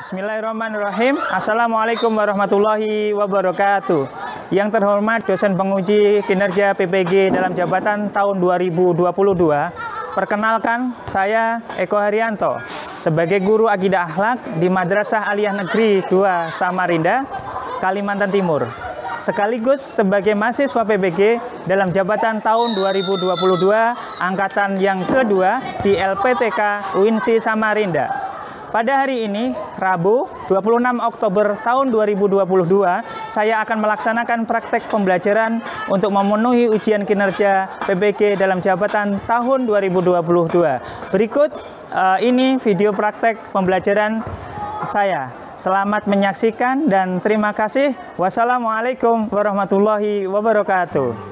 Bismillahirrahmanirrahim. Assalamualaikum warahmatullahi wabarakatuh. Yang terhormat dosen penguji kinerja PPG dalam jabatan tahun 2022. Perkenalkan, saya Eko Haryanto sebagai guru akidah akhlak di Madrasah Aliyah Negeri 2 Samarinda, Kalimantan Timur. Sekaligus sebagai mahasiswa PPG dalam jabatan tahun 2022 angkatan yang kedua di LPTK UINSI Samarinda. Pada hari ini, Rabu 26 Oktober tahun 2022, saya akan melaksanakan praktek pembelajaran untuk memenuhi ujian kinerja PPG dalam jabatan tahun 2022. Berikut ini video praktek pembelajaran saya. Selamat menyaksikan dan terima kasih. Wassalamualaikum warahmatullahi wabarakatuh.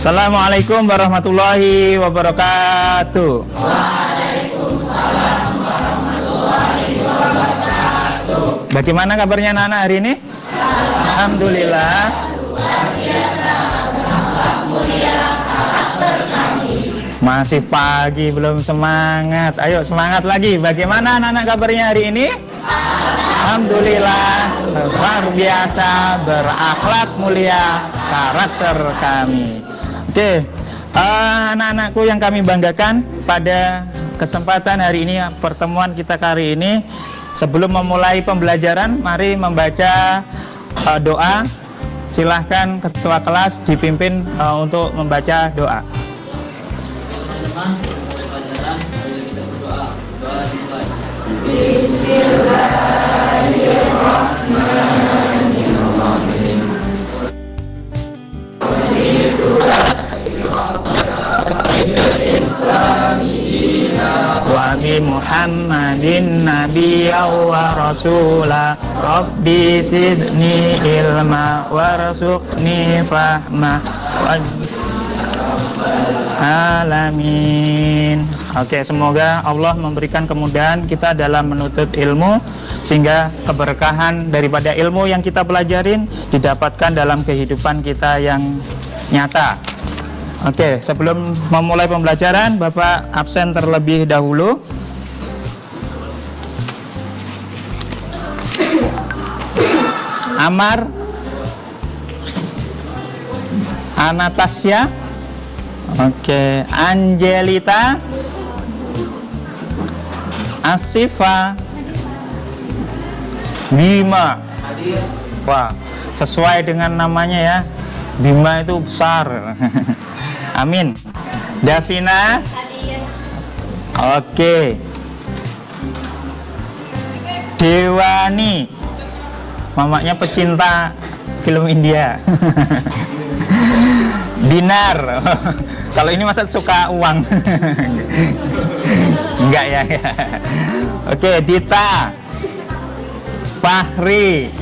Assalamualaikum warahmatullahi wabarakatuh. Waalaikumsalam warahmatullahi wabarakatuh. Bagaimana kabarnya anak-anak hari ini? Alhamdulillah. Luar biasa, berakhlak mulia, karakter kami. Masih pagi belum semangat. Ayo semangat lagi. Bagaimana anak-anak kabarnya hari ini? Alhamdulillah. Luar biasa, berakhlak mulia, karakter kami. Oke, anak-anakku yang kami banggakan, pada kesempatan hari ini, pertemuan kita kali ini, sebelum memulai pembelajaran, mari membaca doa. Silahkan ketua kelas dipimpin untuk membaca doa. Bismillahirrahmanirrahim. Wa bi Muhammadin nabiyya wa rasula rabbi zidni ilma warzuqni fahma alamin. Oke, semoga Allah memberikan kemudahan kita dalam menuntut ilmu sehingga keberkahan daripada ilmu yang kita pelajarin didapatkan dalam kehidupan kita yang nyata. Oke, sebelum memulai pembelajaran, Bapak absen terlebih dahulu. Amar, Anastasia, oke, Angelita, Asifa, Bima. Wah, sesuai dengan namanya ya. Bima itu besar. Amin. Davina. Oke. Dewani. Mamanya pecinta film India. Dinar. Kalau ini masa suka uang. Enggak ya. Oke, Dita. Fahri.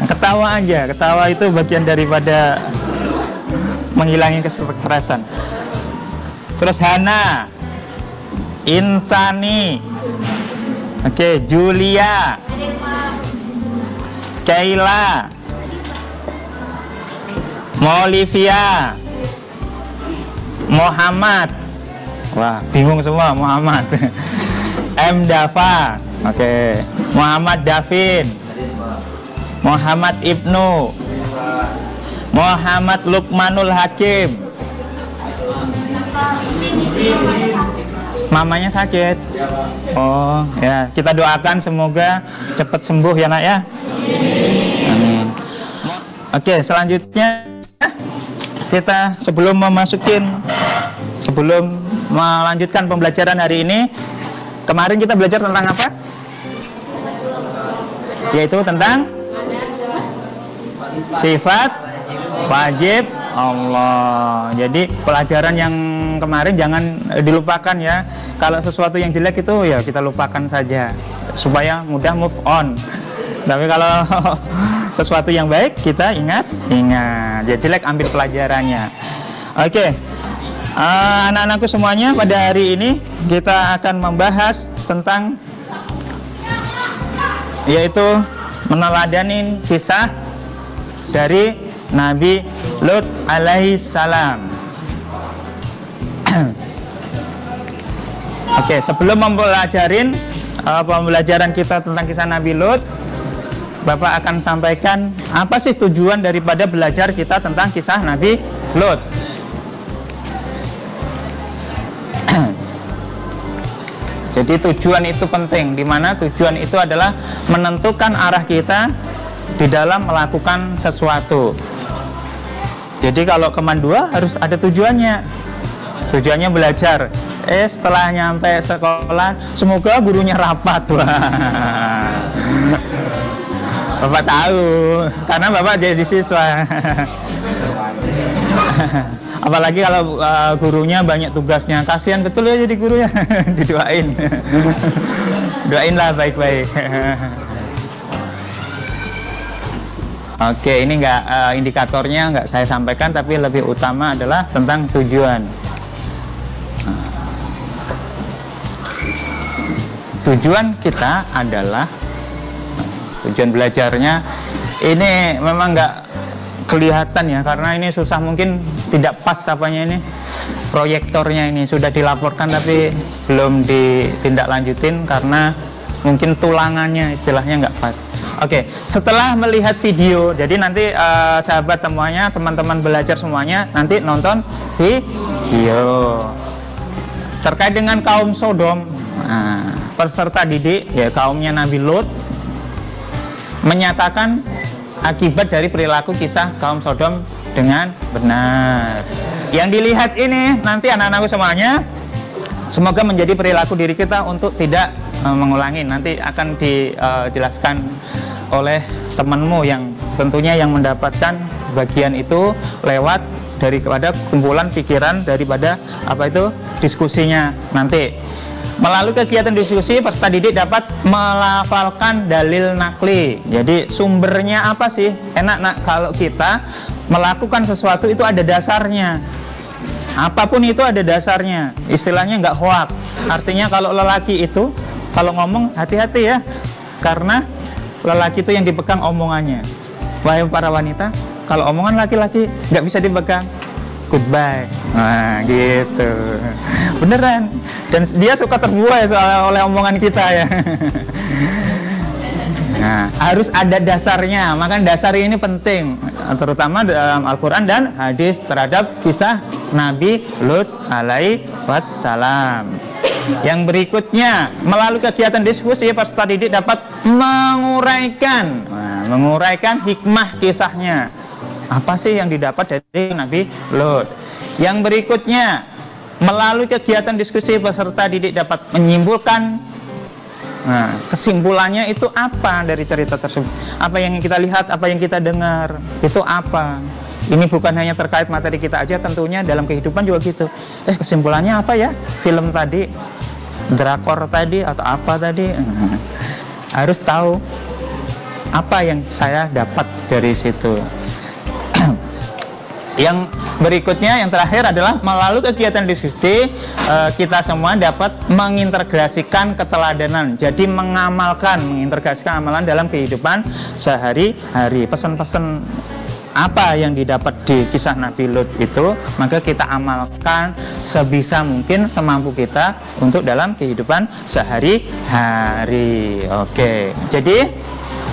Ketawa aja. Ketawa itu bagian daripada menghilangin kekerasan. Terus Hana, Insani, oke, Julia, Kayla, Molivia, Muhammad. Wah, bingung semua Muhammad. M. Dava, oke, Muhammad Davin, Muhammad Ibnu, Muhammad Lukmanul Hakim. Mamanya sakit. Oh ya, kita doakan semoga cepat sembuh ya nak ya. Amin. Oke, selanjutnya kita sebelum melanjutkan pembelajaran hari ini, kemarin kita belajar tentang apa? Yaitu tentang sifat wajib Allah. Jadi pelajaran yang kemarin jangan dilupakan ya. Kalau sesuatu yang jelek itu ya kita lupakan saja supaya mudah move on. Tapi kalau sesuatu yang baik kita ingat. Ya jelek ambil pelajarannya. Oke. Anak-anakku semuanya, pada hari ini kita akan membahas tentang yaitu meneladani kisah dari Nabi Lut alaihi salam. Oke, sebelum pembelajaran kita tentang kisah Nabi Lut, Bapak akan sampaikan apa sih tujuan daripada belajar kita tentang kisah Nabi Lut. Jadi tujuan itu penting, di mana tujuan itu adalah menentukan arah kita di dalam melakukan sesuatu. Jadi kalau kemandua harus ada tujuannya. Tujuannya belajar. Setelah nyampe sekolah, semoga gurunya rapat. Bapak tahu, karena Bapak jadi siswa. Apalagi kalau gurunya banyak tugasnya, kasihan betul ya jadi guru ya. Didoain. Doainlah baik-baik. Oke, ini indikatornya nggak saya sampaikan, tapi lebih utama adalah tentang tujuan. Tujuan kita adalah tujuan belajarnya ini memang nggak kelihatan ya, karena ini susah, mungkin tidak pas apanya ini proyektornya ini sudah dilaporkan tapi belum ditindaklanjutin karena mungkin tulangannya istilahnya nggak pas. Oke, setelah melihat video, jadi nanti sahabat semuanya, teman-teman belajar semuanya nanti nonton video terkait dengan kaum Sodom. Peserta didik ya kaumnya Nabi Lut menyatakan akibat dari perilaku kisah kaum Sodom dengan benar. Yang dilihat ini nanti anak-anakku semuanya, semoga menjadi perilaku diri kita untuk tidak mengulangi. Nanti akan dijelaskan oleh temanmu yang tentunya yang mendapatkan bagian itu lewat daripada kumpulan pikiran daripada apa itu diskusinya nanti. Melalui kegiatan diskusi, peserta didik dapat melafalkan dalil nakli. Jadi sumbernya apa sih? Enak nak kalau kita melakukan sesuatu itu ada dasarnya. Apapun itu ada dasarnya. Istilahnya nggak hoak. Artinya kalau lelaki itu kalau ngomong hati-hati ya, karena lelaki itu yang dipegang omongannya. Wahai para wanita, kalau omongan laki-laki nggak bisa dipegang, goodbye. Nah gitu, beneran. Dan dia suka terbuai oleh omongan kita ya. Nah, harus ada dasarnya. Maka dasar ini penting, terutama dalam Al-Quran dan hadis terhadap kisah Nabi Lut alaihi wassalam. Yang berikutnya, melalui kegiatan diskusi, peserta didik dapat menguraikan hikmah kisahnya. Apa sih yang didapat dari Nabi Lut? Yang berikutnya, melalui kegiatan diskusi, peserta didik dapat menyimpulkan kesimpulannya itu apa dari cerita tersebut. Apa yang kita lihat, apa yang kita dengar, itu apa. Ini bukan hanya terkait materi kita aja, tentunya dalam kehidupan juga gitu. Kesimpulannya apa ya? Film tadi, drakor tadi, atau apa tadi. Harus tahu apa yang saya dapat dari situ. Yang berikutnya, yang terakhir adalah melalui kegiatan diskusi, kita semua dapat mengintegrasikan keteladanan. Jadi mengintegrasikan amalan dalam kehidupan sehari-hari. Pesan-pesan apa yang didapat di kisah Nabi Lut itu, maka kita amalkan sebisa mungkin, semampu kita untuk dalam kehidupan sehari-hari. Oke, jadi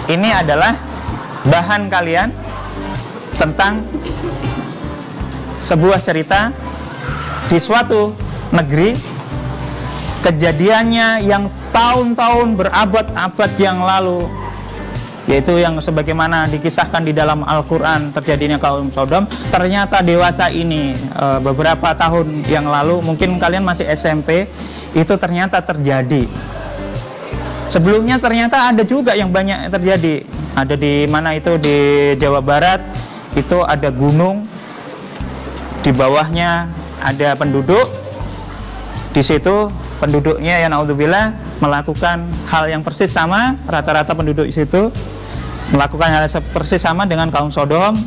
ini adalah bahan kalian tentang sebuah cerita di suatu negeri, kejadiannya yang tahun-tahun berabad-abad yang lalu, yaitu yang sebagaimana dikisahkan di dalam Al-Quran terjadinya kaum Sodom. Ternyata dewasa ini beberapa tahun yang lalu, mungkin kalian masih SMP, itu ternyata terjadi. Sebelumnya ternyata ada juga yang banyak terjadi. Ada di mana itu, di Jawa Barat, itu ada gunung, di bawahnya ada penduduk. Di situ penduduknya ya naudzubillah melakukan hal yang persis sama rata-rata penduduk di situ. melakukan hal persis sama dengan kaum Sodom.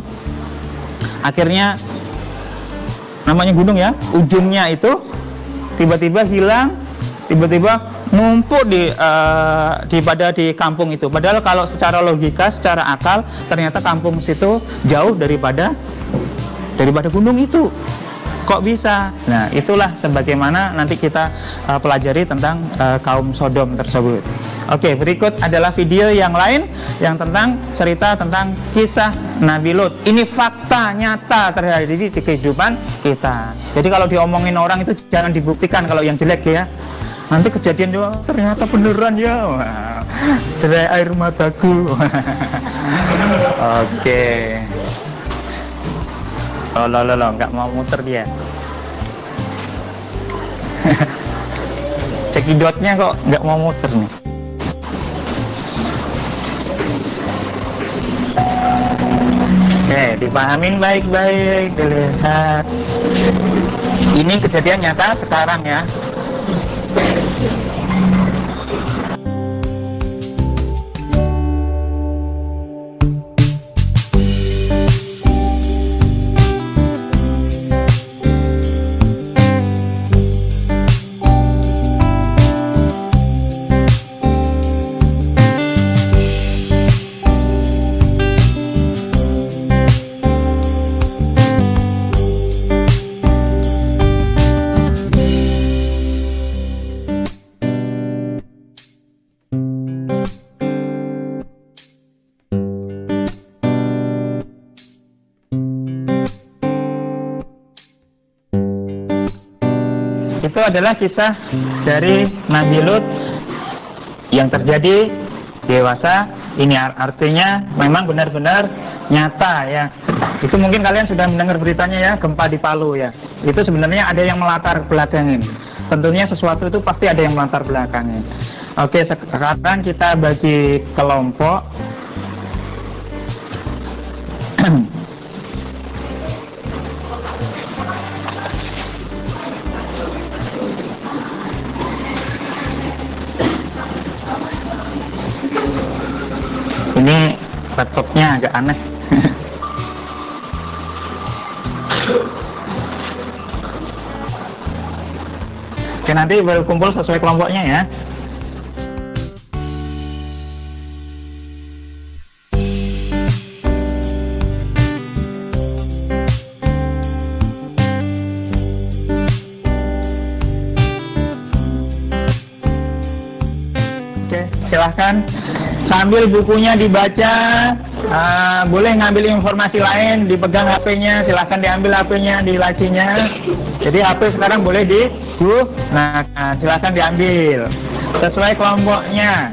Akhirnya namanya gunung ya, ujungnya itu tiba-tiba hilang, tiba-tiba numpuk di kampung itu. Padahal kalau secara logika, secara akal, ternyata kampung situ jauh daripada gunung itu. Kok bisa? Nah, itulah sebagaimana nanti kita pelajari tentang kaum Sodom tersebut. Oke, berikut adalah video yang lain yang tentang cerita tentang kisah Nabi Lut. Ini fakta nyata terjadi di kehidupan kita. Jadi kalau diomongin orang itu jangan dibuktikan kalau yang jelek ya. Nanti kejadian juga ternyata beneran ya. Derai air mataku. Oke. Oh, nggak mau muter dia. Cekidotnya kok nggak mau muter nih. Oke, dipahamin baik-baik, dilihat. Ini kejadian nyata sekarang ya. Itu adalah kisah dari Nabi Lut yang terjadi dewasa. Ini artinya memang benar-benar nyata ya. Itu mungkin kalian sudah mendengar beritanya ya, gempa di Palu ya. Itu sebenarnya ada yang melatar belakangin. Tentunya sesuatu itu pasti ada yang melatar belakangin. Oke, sekarang kita bagi kelompok. Ini laptopnya agak aneh. Oke, nanti berkumpul sesuai kelompoknya ya. Oke, silahkan sambil bukunya dibaca, boleh ngambil informasi lain, dipegang HP-nya, silahkan diambil HP-nya di lacinya. Jadi HP sekarang boleh nah silahkan diambil sesuai kelompoknya.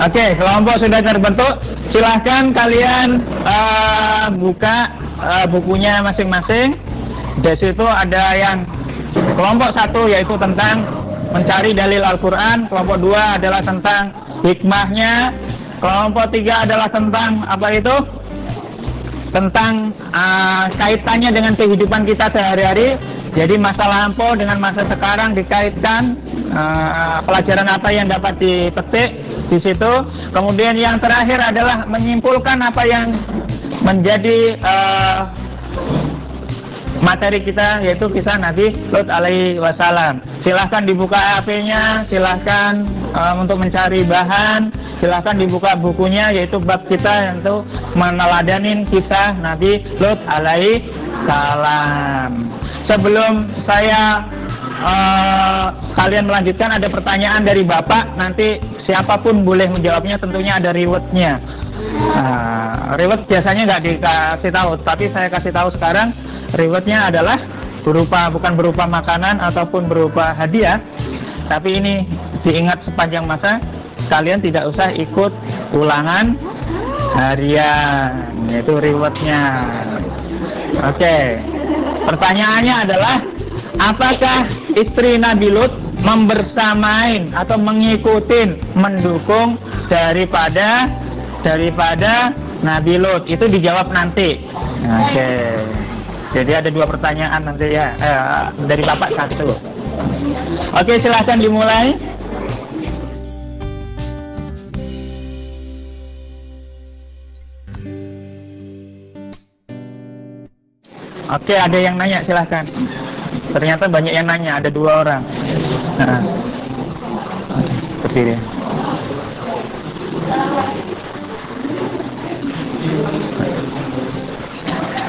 Oke, kelompok sudah terbentuk. Silahkan kalian buka bukunya masing-masing. Di situ ada yang kelompok 1 yaitu tentang mencari dalil Al-Quran. Kelompok 2 adalah tentang hikmahnya. Kelompok 3 adalah tentang apa itu? Tentang kaitannya dengan kehidupan kita sehari-hari. Jadi masa lampau dengan masa sekarang dikaitkan, pelajaran apa yang dapat dipetik di situ. Kemudian yang terakhir adalah menyimpulkan apa yang menjadi materi kita, yaitu kisah Nabi Lut alaihi wasallam. Silahkan dibuka HP-nya, silahkan untuk mencari bahan, silahkan dibuka bukunya, yaitu bab kita untuk meneladanin kisah Nabi Lut alaihi salam. Sebelum saya kalian melanjutkan, ada pertanyaan dari Bapak, nanti siapapun boleh menjawabnya, tentunya ada rewardnya. Reward biasanya nggak dikasih tahu, tapi saya kasih tahu sekarang. Rewardnya adalah bukan berupa makanan ataupun berupa hadiah, tapi ini diingat sepanjang masa, kalian tidak usah ikut ulangan harian, yaitu rewardnya. Oke. Pertanyaannya adalah, apakah istri Nabi Lut membersamain atau mengikuti, mendukung daripada Nabi Lut itu dijawab nanti. Oke. Jadi ada 2 pertanyaan nanti ya. Dari Bapak 1. Oke, silahkan dimulai. Oke, ada yang nanya, silahkan. Ternyata banyak yang nanya, ada 2 orang. Nah, berdiri.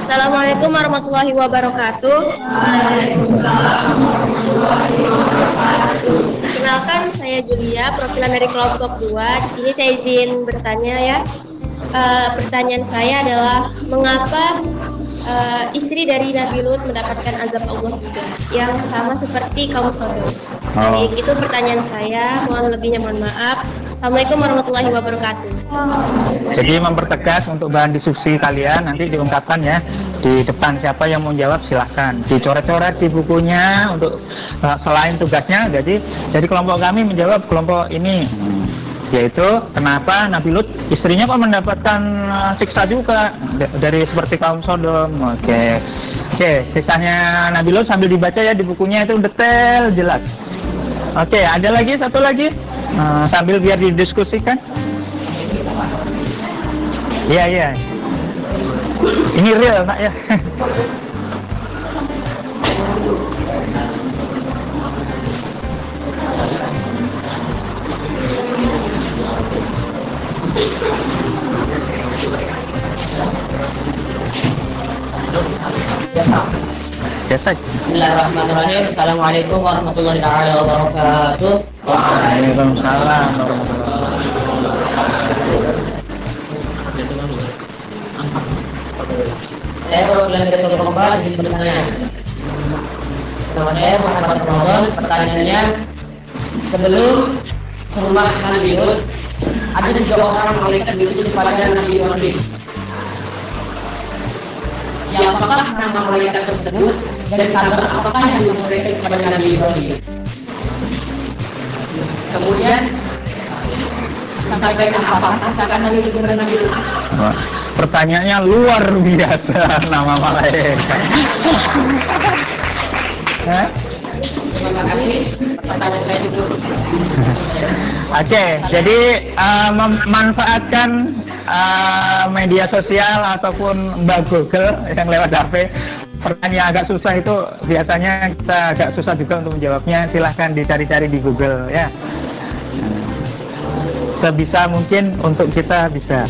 Assalamualaikum warahmatullahi wabarakatuh. Kenalkan, saya Julia, perwakilan dari kelompok 2. Di sini saya izin bertanya ya. Pertanyaan saya adalah mengapa istri dari Nabi Lut mendapatkan azab Allah juga yang sama seperti kaum Sodom. Baik, itu pertanyaan saya. Mohon lebihnya mohon maaf. Assalamualaikum warahmatullahi wabarakatuh. Jadi mempertegas untuk bahan diskusi kalian nanti diungkapkan ya di depan, siapa yang mau jawab silahkan dicoret-coret di bukunya untuk selain tugasnya. Jadi kelompok kami menjawab kelompok ini, yaitu kenapa Nabi Lut istrinya kok mendapatkan siksa juga dari seperti kaum Sodom. Oke, kisahnya Nabi Lut sambil dibaca ya di bukunya, itu detail jelas. Oke, ada lagi satu lagi sambil biar didiskusikan. Iya. Ini real Pak ya. Bismillahirrahmanirrahim. Assalamualaikum warahmatullahi wabarakatuh. Waalaikumsalam. Saya perwakilan dari kelompok 4 di sini bertanya. Nama saya Muhammad Pasar Ramadan. Pertanyaannya, sebelum rumah Nabi Lut ada 3 orang malaikat yaitu sifatnya Nabi Ibrahim. Siapakah nama malaikat tersebut dan kabar apakah yang disampaikan kepada Nabi Ibrahim? Kemudian sampaikan apakah katakan kepada Nabi Lut? Pertanyaannya luar biasa, nama malaikat. Terima kasih. Pertanyaan saya itu. Oke, jadi memanfaatkan media sosial ataupun Mbak Google yang lewat HP. Pertanyaan agak susah itu biasanya kita agak susah juga untuk menjawabnya. Silahkan dicari-cari di Google ya. Sebisa mungkin untuk kita bisa.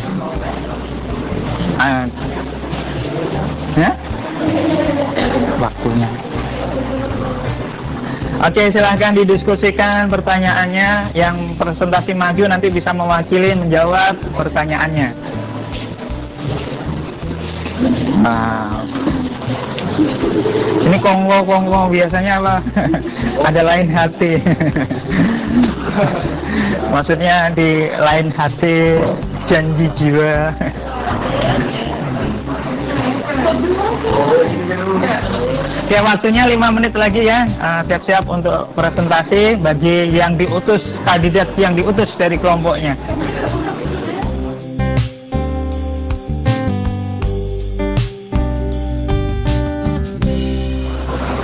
Ya? Waktunya. Oke, silahkan didiskusikan pertanyaannya. Yang presentasi maju nanti bisa mewakili menjawab pertanyaannya. Ini Kongo biasanya apa? Ada lain hati. Maksudnya di lain hati, janji jiwa. Oke, waktunya 5 menit lagi ya. Siap-siap untuk presentasi bagi yang diutus, kandidat yang diutus dari kelompoknya.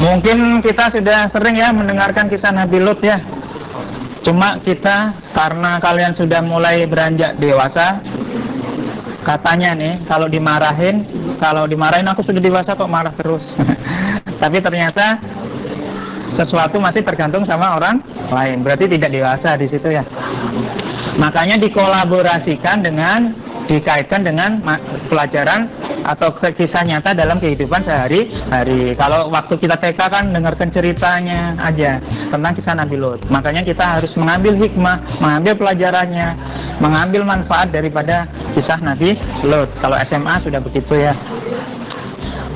Mungkin kita sudah sering ya mendengarkan kisah Nabi Lut ya. Cuma kita karena kalian sudah mulai beranjak dewasa, katanya nih kalau dimarahin aku sudah dewasa kok marah terus. Tapi ternyata sesuatu masih tergantung sama orang lain. Berarti tidak dewasa di situ ya. Makanya dikolaborasikan dengan, dikaitkan dengan pelajaran atau kisah nyata dalam kehidupan sehari-hari. Kalau waktu kita TK kan dengarkan ceritanya aja tentang kisah Nabi Lut. Makanya kita harus mengambil hikmah, mengambil pelajarannya, mengambil manfaat daripada kisah Nabi Lut. Kalau SMA sudah begitu ya.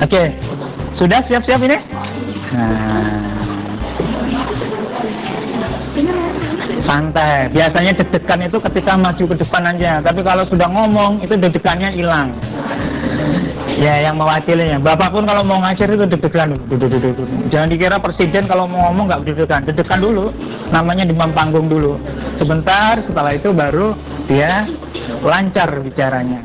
Oke, sudah siap-siap ini? Santai. Biasanya deg-degan itu ketika maju ke depan aja. Tapi kalau sudah ngomong itu deg-degannya hilang. Ya, yang mewakilinya. Bapak pun kalau mau ngajar itu deg-degan. Jangan dikira presiden kalau mau ngomong nggak deg-degan. Deg-degan dulu. Namanya demam panggung dulu. Sebentar, setelah itu baru dia lancar bicaranya.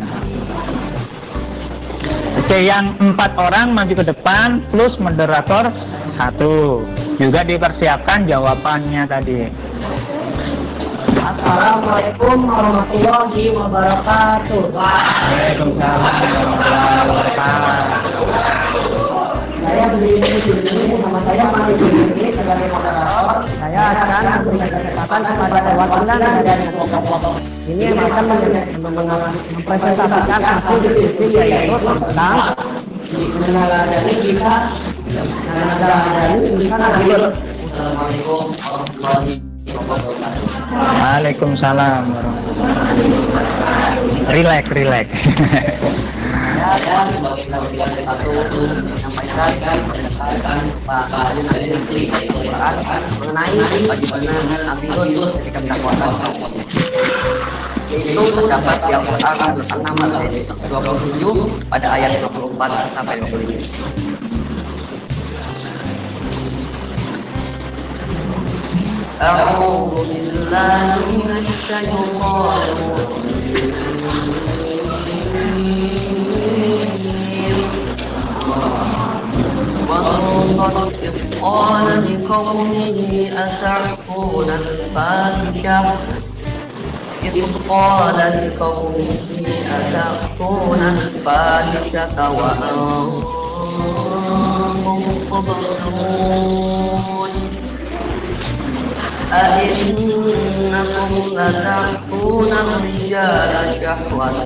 Oke, yang 4 orang maju ke depan plus moderator 1. Juga dipersiapkan jawabannya tadi. Assalamualaikum warahmatullahi wabarakatuh. Waalaikumsalam warahmatullahi wabarakatuh. Saya berdiri di sini, nama saya Mas Jimmy sebagai moderator. Saya akan memberikan kesempatan kepada perwakilan dari kelompok ini yang akan mempresentasikan hasil diskusi, yaitu tentang meneladani kisah Nabi Lut. Assalamualaikum warahmatullahi wabarakatuh. Waalaikumsalam warahmatullahi wabarakatuh. Relax. Saya sebagai pelajar satu menyampaikan Pak Ali nanti Al-Quran mengenai bagaimana Nabi Lut ketika mendakwakan kaum, yaitu terdapat di Al-Quran surat An-Naml ayat 27 pada ayat 24 sampai 25. A'udzu billahi minasyaitonir ولوطا إذ قال لقومه أتعتون الفاحشة وأنتم تبصرون أئنكم لتأتون الرجال شهوة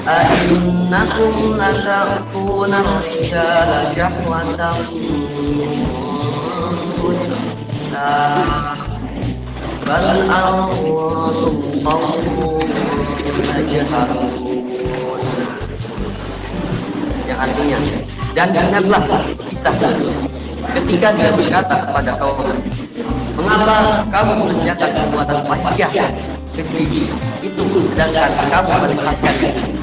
أئنكم لتأتون الرجال شهوة من دون النساء بل أنتم قوم تجهلون. Yang artinya, dan ingatlah kisah ketika dia berkata kepada kaum, mengapa kamu mengerjakan perbuatan fahsyah keji itu sedangkan kamu melihatkannya?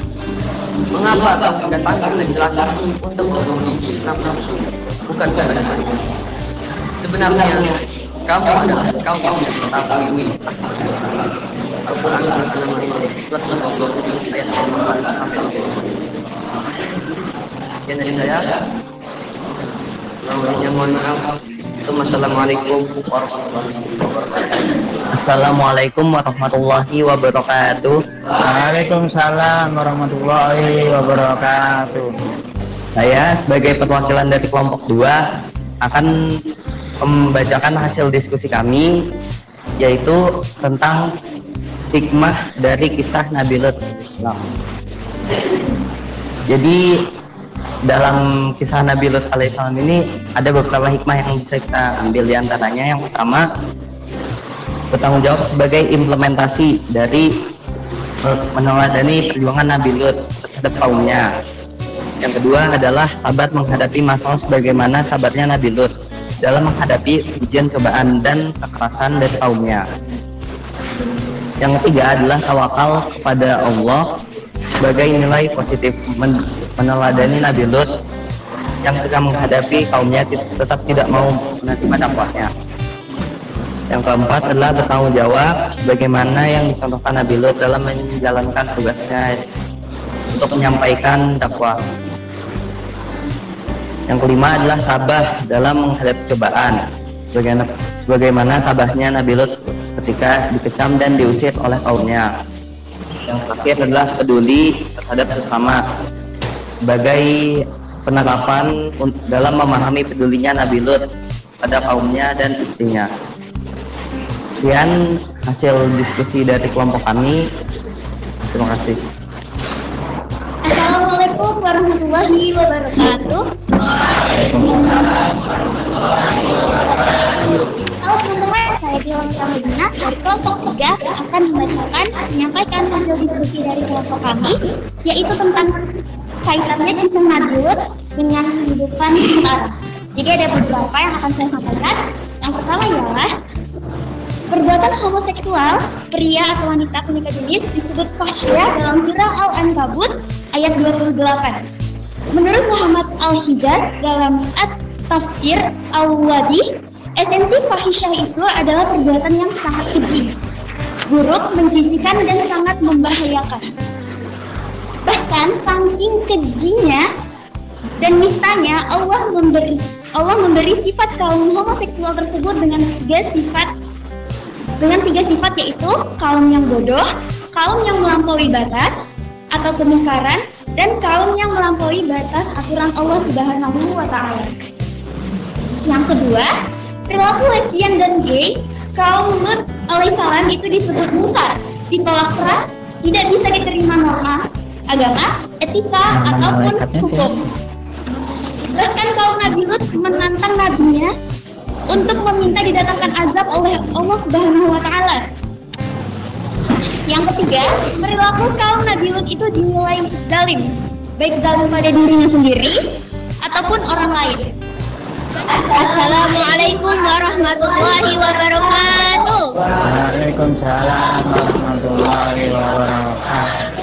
Mengapa kamu mendatangi laki-laki untuk memenuhi nafsu, bukan kata kembali? Sebenarnya kamu adalah kaum yang mengetahui akibat perbuatan. Al-Quran surat An-Naml surat 27 ayat 24 sampai 25. Yang dari saya, selanjutnya mohon maaf. Assalamualaikum warahmatullahi wabarakatuh. Assalamualaikum warahmatullahi wabarakatuh. Waalaikumsalam warahmatullahi wabarakatuh. Saya sebagai perwakilan dari kelompok 2 akan membacakan hasil diskusi kami, yaitu tentang hikmah dari kisah Nabi Lut. Jadi dalam kisah Nabi Lut alaihissalam ini ada beberapa hikmah yang bisa kita ambil. Di antaranya yang pertama, bertanggung jawab sebagai implementasi dari meneladani perjuangan Nabi Lut terhadap kaumnya. Yang kedua adalah sabar menghadapi masalah sebagaimana sabarnya Nabi Lut dalam menghadapi ujian cobaan dan kekerasan dari kaumnya. Yang ketiga adalah tawakal kepada Allah sebagai nilai positif meneladani Nabi Lut yang ketika menghadapi kaumnya tetap tidak mau menerima dakwahnya. Yang keempat adalah bertanggung jawab sebagaimana yang dicontohkan Nabi Lut dalam menjalankan tugasnya untuk menyampaikan dakwah. Yang kelima adalah tabah dalam menghadapi cobaan sebagaimana tabahnya Nabi Lut ketika dikecam dan diusir oleh kaumnya. Yang terakhir adalah peduli terhadap sesama sebagai penerapan dalam memahami pedulinya Nabi Lut pada kaumnya dan istrinya. Sekian hasil diskusi dari kelompok kami. Terima kasih. Assalamualaikum warahmatullahi wabarakatuh. Halo teman-teman, saya Dilan Medina dari kelompok 3 akan menyampaikan hasil diskusi dari kelompok kami, yaitu tentang kaitannya kisah Nabi Lut dengan kehidupan sekarang. Jadi ada beberapa yang akan saya sampaikan. Yang pertama ialah perbuatan homoseksual pria atau wanita penikah jenis disebut fahsyah dalam surah Al-Ankabut ayat 28. Menurut Muhammad Al-Hijaz dalam At-Tafsir Al-Wadi, esensi fahisyah itu adalah perbuatan yang sangat keji. buruk, menjijikan, dan sangat membahayakan. Bahkan saking kejinya dan nistanya Allah memberi sifat kaum homoseksual tersebut dengan tiga sifat, yaitu kaum yang bodoh, kaum yang melampaui batas atau kemungkaran, dan kaum yang melampaui batas aturan Allah Subhanahu wa Ta'ala. Yang kedua, perilaku lesbian dan gay kaum Lut alaihissalam itu disebut mungkar, ditolak keras, tidak bisa diterima norma agama, etika, ataupun hukum. Bahkan kaum Nabi Lut menantang nabinya untuk meminta didatangkan azab oleh Allah Subhanahu wa Ta'ala. Yang ketiga, perilaku kaum Nabi Lut itu dinilai zalim, baik zalim pada dirinya sendiri ataupun orang lain. Assalamualaikum warahmatullahi wabarakatuh. Waalaikumsalam warahmatullahi wabarakatuh.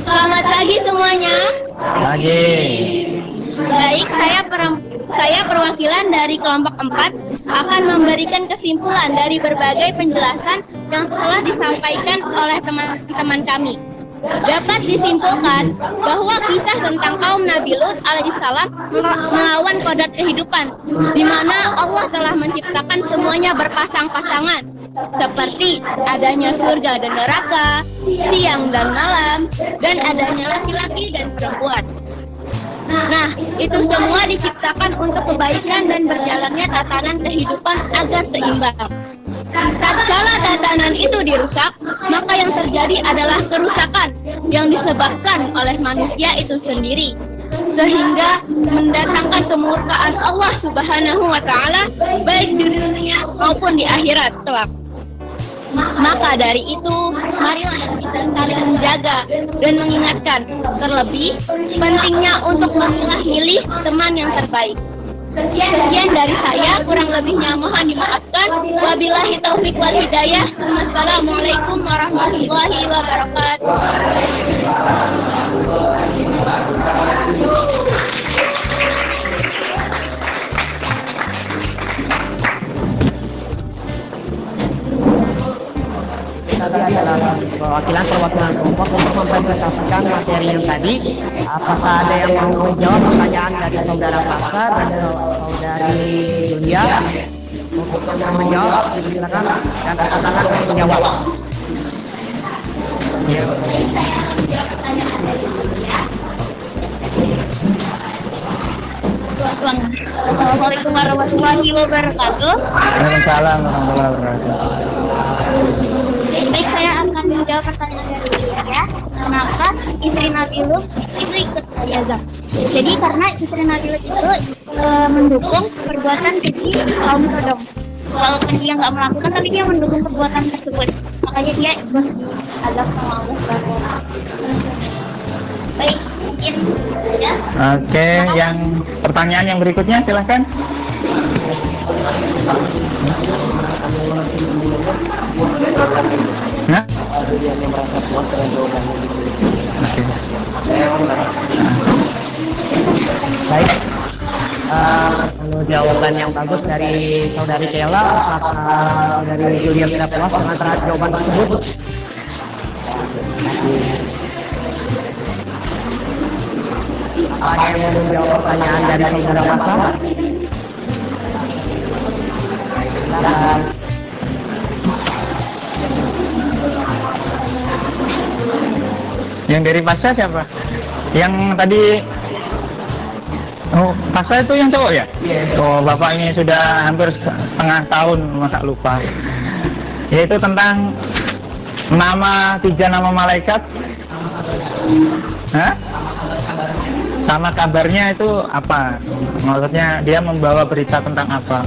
Selamat pagi semuanya. Pagi. Baik, saya perwakilan dari kelompok 4 akan memberikan kesimpulan dari berbagai penjelasan yang telah disampaikan oleh teman-teman kami. Dapat disimpulkan bahwa kisah tentang kaum Nabi Lut alaihissalam melawan kodrat kehidupan, di mana Allah telah menciptakan semuanya berpasang-pasangan, seperti adanya surga dan neraka, siang dan malam, dan adanya laki-laki dan perempuan. Nah, itu semua diciptakan untuk kebaikan dan berjalannya tatanan kehidupan agar seimbang. Tatkala tatanan itu dirusak, maka yang terjadi adalah kerusakan yang disebabkan oleh manusia itu sendiri, sehingga mendatangkan kemurkaan Allah Subhanahu wa Ta'ala baik di dunia maupun di akhirat kelak. Maka dari itu, marilah kita saling menjaga dan mengingatkan, terlebih pentingnya untuk memilih teman yang terbaik. Sekian dari saya, kurang lebihnya mohon dimaafkan. Wabillahi taufik wal hidayah. Wassalamualaikum warahmatullahi wabarakatuh. Tadi adalah perwakilan kelompok untuk mempresentasikan materi yang tadi. Apakah ada yang mau menjawab pertanyaan dari saudara Fasa dan saudari Julia? Untuk yang mau menjawab, silakan dan angkat tangan untuk menjawab. Assalamualaikum warahmatullahi wabarakatuh. Waalaikumsalam warahmatullahi wabarakatuh. Baik, saya akan menjawab pertanyaan dari Julia. Kenapa istri Nabi Lut itu ikut diazab? Jadi karena istri Nabi Lut itu mendukung perbuatan keji kaum Sodom. Walaupun dia nggak melakukan, tapi dia mendukung perbuatan tersebut. Makanya dia ikut diazab sama Allah Subhanahu wa Ta'ala. Baik, mungkin ya. Oke, yang pertanyaan yang berikutnya silahkan. Nah? Baik, kalau jawaban yang bagus dari saudari Kela, apakah saudari Julia sudah puas dengan terhadap jawaban tersebut? Terima kasih. Ada yang mau menjawab pertanyaan dari saudara Masa? Silakan. Yang dari Pasha siapa? Yang tadi Pasha itu yang cowok ya? Oh, bapak ini sudah hampir setengah tahun, masa lupa. Yaitu tentang tiga nama malaikat. Hah? Sama kabarnya itu apa? Maksudnya dia membawa berita tentang apa?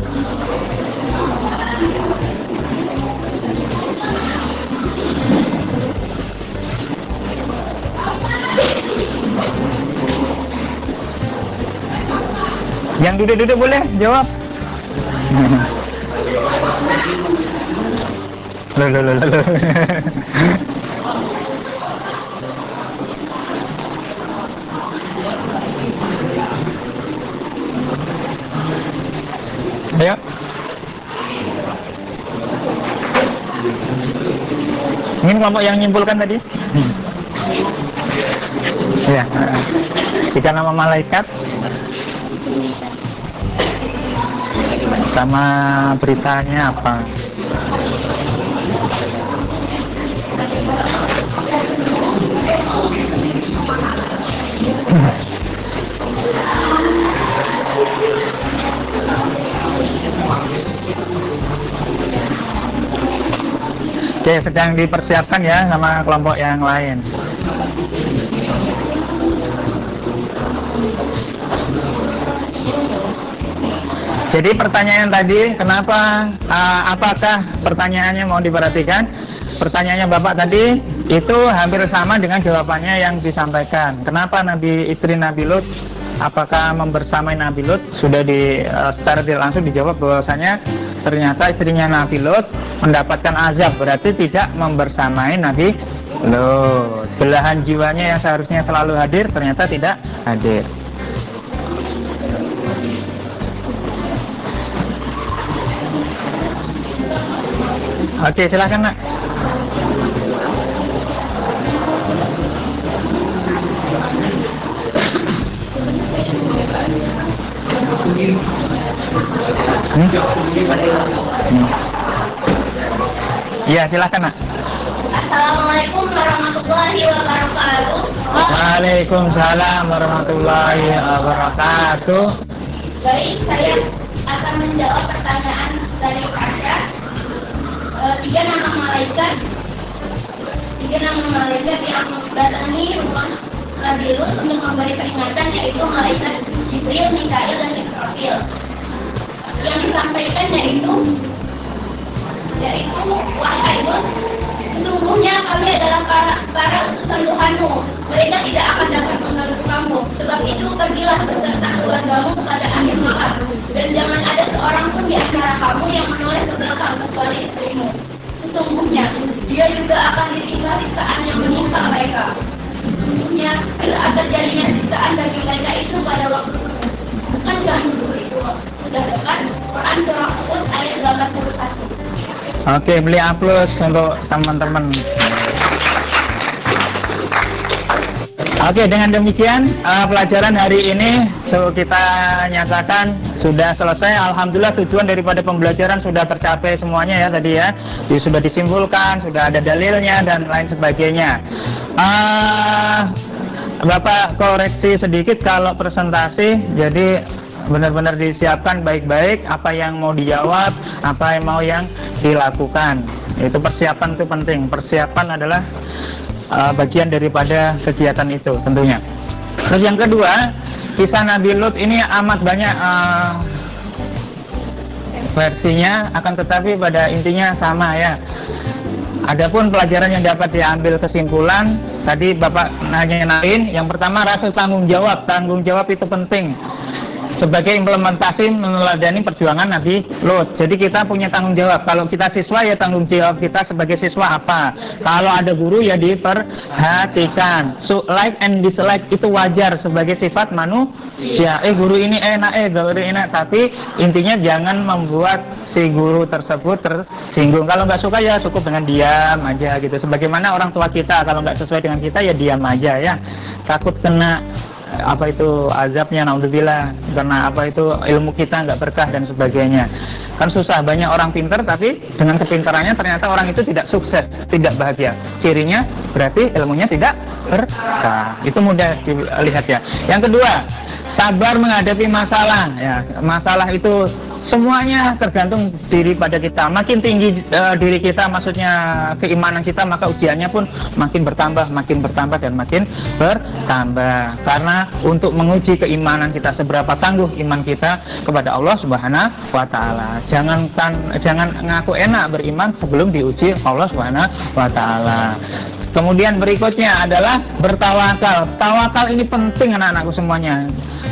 Yang duduk-duduk boleh jawab. Loh. Ayo. kelompok yang menyimpulkan tadi? Ya, 3 nama malaikat sama beritanya apa? Oke, sedang dipersiapkan ya sama kelompok yang lain. Jadi pertanyaan tadi, kenapa, apakah pertanyaannya mau diperhatikan? Pertanyaannya Bapak tadi itu hampir sama dengan jawabannya yang disampaikan. Kenapa istri Nabi Lut, apakah membersamai Nabi Lut? Sudah secara tidak langsung dijawab bahwasanya ternyata istrinya Nabi Lut mendapatkan azab, berarti tidak membersamai Nabi Lut. Belahan jiwanya yang seharusnya selalu hadir ternyata tidak hadir. Oke, silakan Nak. Ya, silakan Nak. Assalamualaikum warahmatullahi wabarakatuh. Waalaikumsalam warahmatullahi wabarakatuh. Baik, saya akan menjawab pertanyaan dari Pasha. 3 nama malaikat yang mendatangi rumah Nabi Lut untuk memberi peringatan, yaitu malaikat Jibril, Mikail, dan Israfil. Yang disampaikan yaitu wahai Lut, sesungguhnya kami adalah para utusan Tuhanmu. Mereka tidak akan dapat mengganggu kamu. Sebab itu pergilah beserta keluargamu kepada akhir maaf, dan jangan ada seorang pun di antara kamu yang menoleh ke belakang kecuali istrimu. Sesungguhnya dia juga akan ditinggal siksaan yang menimpa mereka. Sesungguhnya tidak akan jadinya siksaan bagi mereka itu pada waktu itu. Bukankah itu sudah dekat? Quran surah Hud ayat 81. Oke, beli aplaus untuk teman-teman. Oke, dengan demikian pelajaran hari ini kita nyatakan sudah selesai. Alhamdulillah tujuan daripada pembelajaran sudah tercapai semuanya ya tadi ya. Sudah disimpulkan, sudah ada dalilnya dan lain sebagainya. Bapak koreksi sedikit kalau presentasi, jadi benar-benar disiapkan baik-baik apa yang mau dijawab, apa yang mau yang dilakukan. Itu persiapan itu penting. Persiapan adalah bagian daripada kegiatan itu tentunya. Terus yang kedua, kisah Nabi Lut ini amat banyak versinya, akan tetapi pada intinya sama ya. Adapun pelajaran yang dapat diambil kesimpulan, tadi Bapak nanyain, yang pertama rasa tanggung jawab. Tanggung jawab itu penting sebagai implementasi meneladani perjuangan Nabi Lut. Jadi kita punya tanggung jawab. Kalau kita siswa ya tanggung jawab kita sebagai siswa apa. Kalau ada guru ya diperhatikan. So, like and dislike itu wajar sebagai sifat manusia. Guru ini enak, guru enak. Tapi intinya jangan membuat si guru tersebut tersinggung. Kalau nggak suka ya cukup dengan diam aja gitu. Sebagaimana orang tua kita, kalau nggak sesuai dengan kita ya diam aja ya. Takut kena apa itu azabnya, naudzubillah, karena apa itu ilmu kita nggak berkah dan sebagainya. Kan susah, banyak orang pintar tapi dengan kepintarannya ternyata orang itu tidak sukses, tidak bahagia. Cirinya berarti ilmunya tidak berkah. Itu mudah dilihat ya. Yang kedua, sabar menghadapi masalah ya. Masalah itu semuanya tergantung diri pada kita. Makin tinggi diri kita, maksudnya keimanan kita, maka ujiannya pun makin bertambah dan makin bertambah. Karena untuk menguji keimanan kita, seberapa tangguh iman kita kepada Allah Subhanahu wa Ta'ala. Jangan ngaku enak beriman sebelum diuji Allah Subhanahu wa Ta'ala. Kemudian berikutnya adalah bertawakal. Tawakal ini penting anak-anakku semuanya.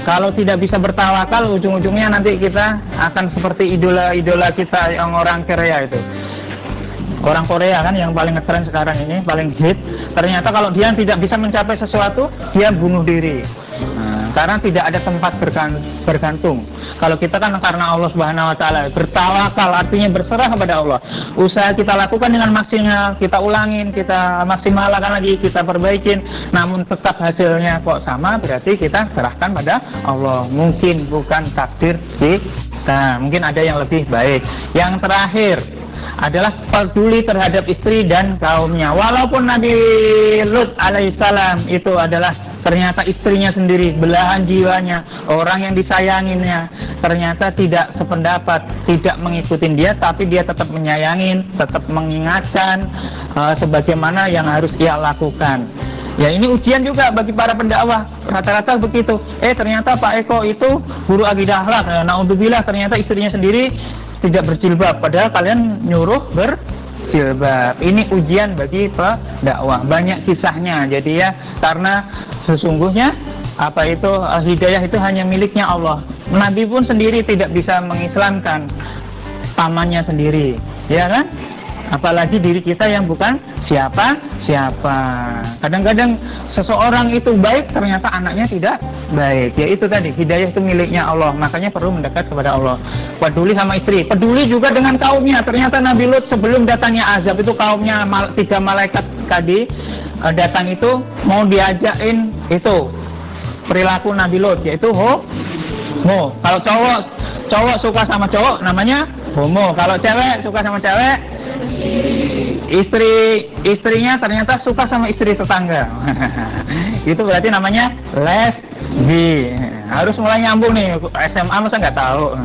Kalau tidak bisa bertawakal, ujung-ujungnya nanti kita akan seperti idola kita yang orang Korea itu. Orang Korea kan yang paling ngetren sekarang ini, paling hit. Ternyata kalau dia tidak bisa mencapai sesuatu, dia bunuh diri. Nah, karena tidak ada tempat bergantung. Kalau kita kan karena Allah Subhanahu wa taala, bertawakal artinya berserah kepada Allah. Usaha kita lakukan dengan maksimal, kita ulangin, kita maksimalkan lagi, kita perbaikin, namun tetap hasilnya kok sama, berarti kita serahkan pada Allah. Mungkin bukan takdir kita, mungkin ada yang lebih baik. Yang terakhir adalah peduli terhadap istri dan kaumnya. Walaupun Nabi Lut alaihissalam itu adalah ternyata istrinya sendiri, belahan jiwanya, orang yang disayanginya, ternyata tidak sependapat, tidak mengikuti dia, tapi dia tetap menyayangin, tetap mengingatkan sebagaimana yang harus ia lakukan. Ya, ini ujian juga bagi para pendakwah. Rata-rata begitu. Ternyata Pak Eko itu guru akidah akhlak. Naudzubillah, ternyata istrinya sendiri tidak berjilbab, padahal kalian nyuruh berjilbab. Ini ujian bagi pendakwah. Banyak kisahnya. Jadi ya, karena sesungguhnya hidayah itu hanya miliknya Allah. Nabi pun sendiri tidak bisa mengislamkan pamannya sendiri, ya kan? Apalagi diri kita yang bukan siapa-siapa. Kadang-kadang seseorang itu baik, ternyata anaknya tidak baik. Ya itu tadi, hidayah itu miliknya Allah. Makanya perlu mendekat kepada Allah. Peduli sama istri, peduli juga dengan kaumnya. Ternyata Nabi Lut sebelum datangnya azab itu kaumnya 3 malaikat tadi datang itu mau diajakin itu perilaku Nabi Lut, yaitu homo. Kalau cowok suka sama cowok namanya homo. Kalau cewek suka sama cewek, istrinya ternyata suka sama istri tetangga. Itu berarti namanya lesbi. Harus mulai nyambung nih. SMA masa nggak tahu.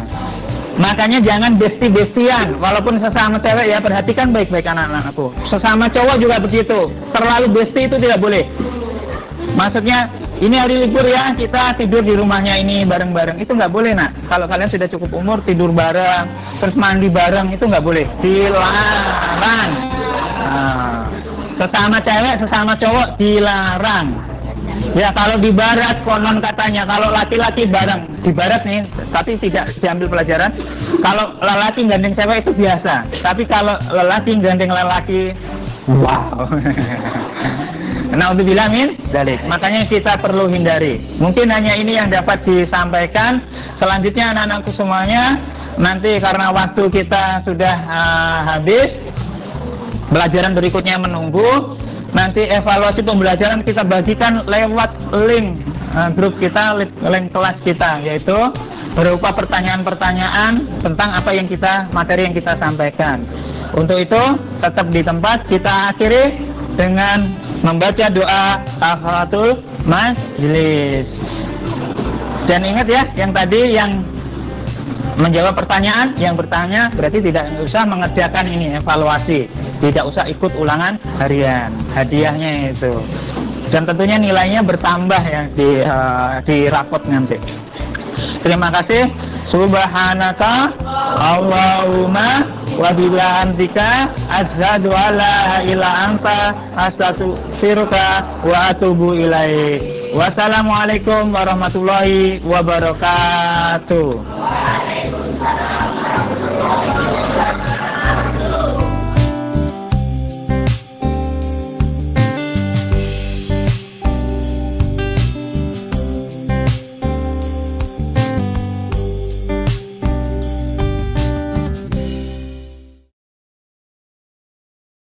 Makanya jangan besti-bestian. Walaupun sesama cewek ya, perhatikan baik-baik anak-anakku. Sesama cowok juga begitu. Terlalu besti itu tidak boleh. Maksudnya ini hari libur ya, kita tidur di rumahnya ini bareng-bareng. Itu nggak boleh, nak. Kalau kalian sudah cukup umur, tidur bareng, terus mandi bareng, itu nggak boleh. Dilarang. Sesama cewek, sesama cowok dilarang. Ya, kalau di barat konon katanya, kalau laki-laki bareng di barat nih, tapi tidak diambil pelajaran. Kalau lelaki gandeng cewek itu biasa, tapi kalau lelaki gandeng lelaki, wow. Naudzubillah min dzalik. Makanya kita perlu hindari. Mungkin hanya ini yang dapat disampaikan. Selanjutnya anak-anakku semuanya, nanti karena waktu kita sudah habis, pelajaran berikutnya menunggu. Nanti evaluasi pembelajaran kita bagikan lewat link grup kita, link kelas kita, yaitu berupa pertanyaan-pertanyaan tentang apa yang materi yang kita sampaikan. Untuk itu tetap di tempat. Kita akhiri dengan membaca doa tahliyatul majlis. Dan ingat ya, yang tadi yang menjawab pertanyaan, yang bertanya berarti tidak usah mengerjakan ini evaluasi, tidak usah ikut ulangan harian, hadiahnya itu. Dan tentunya nilainya bertambah ya di rapot nanti. Terima kasih. Subhanaka Allahumma wa bihamdika asyhadu alla ilaha anta astaghfiruka wa atubu ilaik. Wassalamualaikum warahmatullahi wabarakatuh.